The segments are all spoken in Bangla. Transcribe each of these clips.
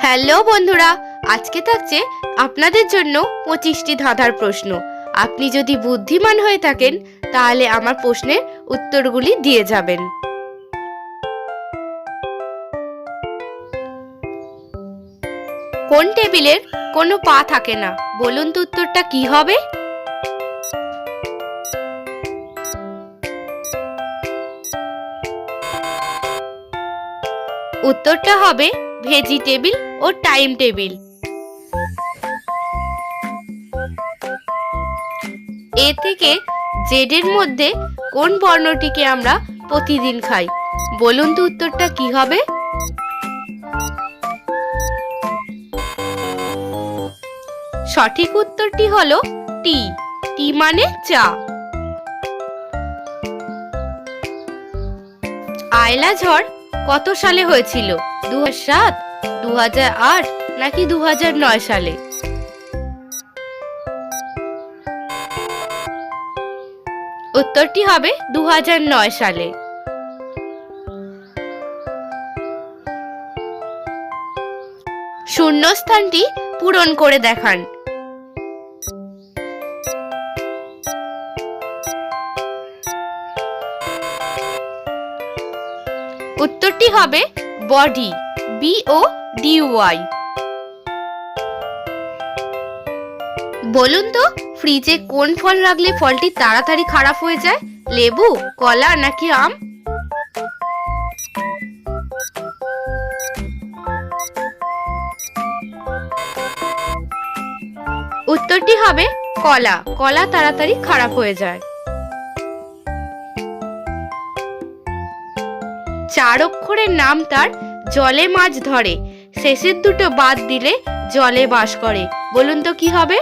হ্যালো বন্ধুরা, আজকে থাকছে আপনাদের জন্য 25টি ধাঁধার প্রশ্ন। আপনি যদি বুদ্ধিমান হয়ে থাকেন তাহলে আমার প্রশ্নের উত্তরগুলি দিয়ে যাবেন। কোন টেবিলের কোনো পা থাকে না? বলুন তো উত্তরটা কি হবে? উত্তরটা হবে ভেজিটেবিল ও টাইম টেবিল। এ থেকে জেডের মধ্যে কোন বর্ণটিকে আমরা প্রতিদিন খাই? বলুন তো উত্তরটা কি হবে? সঠিক উত্তরটি হলো টি। টি মানে চা। আয়লা ঝড় কত সালে হয়েছিল? 2007, 2008 নাকি 2009 সালে? উত্তরটি হবে 2009 সালে। শূন্যস্থানটি পূরণ করে দেখান। উত্তরটি হবে বডি, BODY। বলুন তো ফ্রিজে কোন ফল রাখলে ফলটি তাড়াতাড়ি খারাপ হয়ে যায়? লেবু, কলা নাকি আম? উত্তরটি হবে কলা। কলা তাড়াতাড়ি খারাপ হয়ে যায়। 4 অক্ষরের নাম তার, জলে মাছ ধরে, শেষের দুটো বাদ দিলে জলে বাস করে। বলুন তো কি হবে?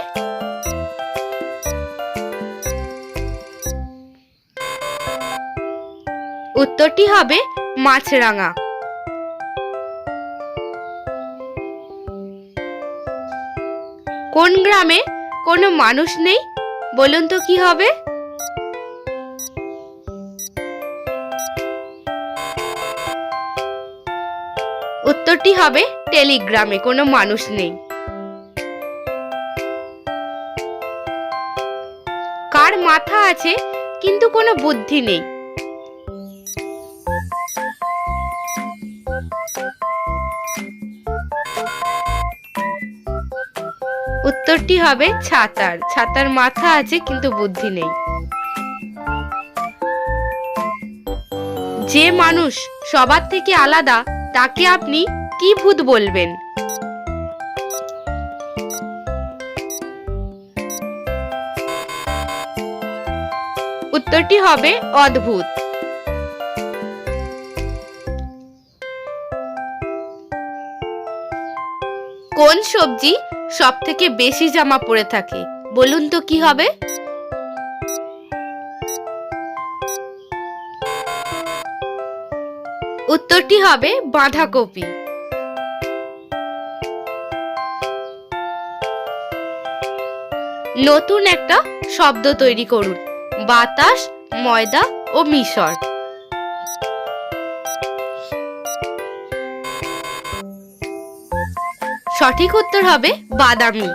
উত্তরটি হবে মাছরাঙা। কোন গ্রামে কোনো মানুষ নেই? বলুন তো কি হবে? উত্তরটি হবে টেলিগ্রামে কোনো মানুষ নেই। কার মাথা আছে কিন্তু কোনো বুদ্ধি নেই? উত্তরটি হবে ছাতার। ছাতার মাথা আছে কিন্তু বুদ্ধি নেই। যে মানুষ সবার থেকে আলাদা তাকে আপনি কি ভূত বলবেন? উত্তরটি হবে অদ্ভুত। কোন সবজি সব থেকে বেশি জামা পরে থাকে? বলুন তো কি হবে? উত্তরটি হবে বাঁধাকপি। নতুন একটা শব্দ তৈরি করুন। বাতাস, ময়দা ও মিশর। সঠিক উত্তর হবে বাদামি।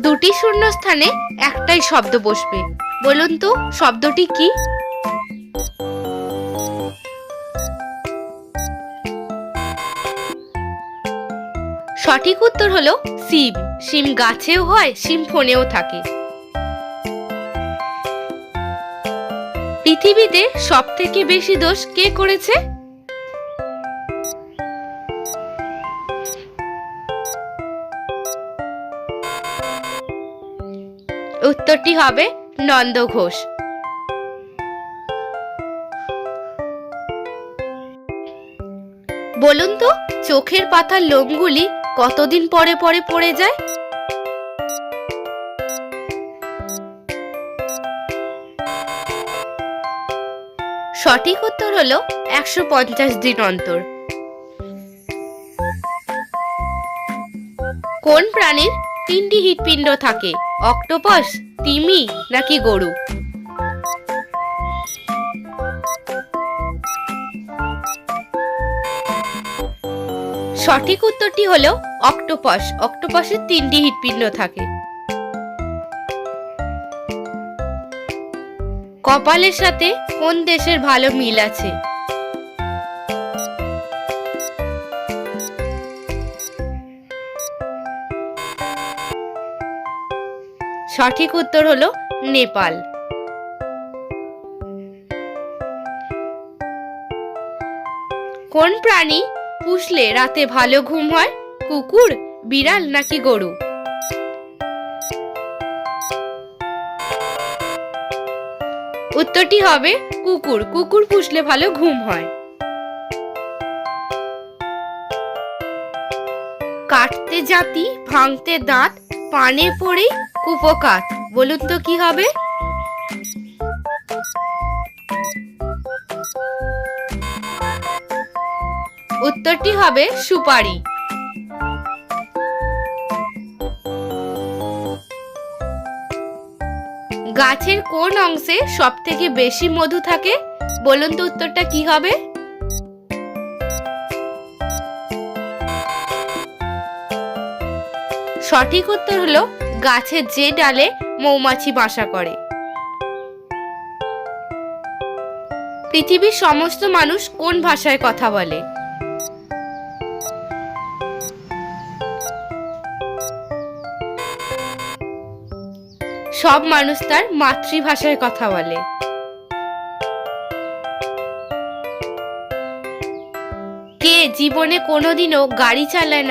দুটি শূন্যস্থানে একটাই শব্দ বসবে। বলুন তো শব্দটি কি? সঠিক উত্তর হলো শিম। শিম গাছেও হয়, শিম ফোনেও থাকে। পৃথিবীতে সব থেকে বেশি দোষ কে করেছে? উত্তরটি হবে নন্দ ঘোষ। বলুন তো চোখের পাতার লোমগুলি কতদিন পরে পরে পড়ে যায়? সঠিক উত্তর হলো 150 দিন অন্তর। কোন প্রাণীর 3টি হৃৎপিণ্ড থাকে? অক্টোপাস, তিমি নাকি গরু? সঠিক উত্তরটি হলো অক্টোপাস। অক্টোপাসের 3টি হৃৎপিণ্ড থাকে। কপালের সাথে কোন দেশের ভালো মিল আছে? সঠিক উত্তর হলো নেপাল। কোন প্রাণী পুষলে রাতে ভালো ঘুম হয়? কুকুর, বিড়াল নাকি গরু? উত্তরটি হবে কুকুর। কুকুর পুষলে ভালো ঘুম হয়। কাটতে জাতি, ভাঙতে দাঁত, পানে পড়ে কুপোকাত, বলুন তো কি হবে? উত্তরটি হবে সুপারি। গাছের কোন অংশে সব থেকে বেশি মধু থাকে? বলুন তো উত্তরটা কি হবে? সঠিক উত্তর হলো গাছের যে ডালে মৌমাছি বাসা করে। পৃথিবীর সমস্ত মানুষ কোন ভাষায় কথা বলে? সব মানুষ তার মাতৃভাষায় কথা বলে। কে জীবনে কোনোদিনও গাড়ি চালায় না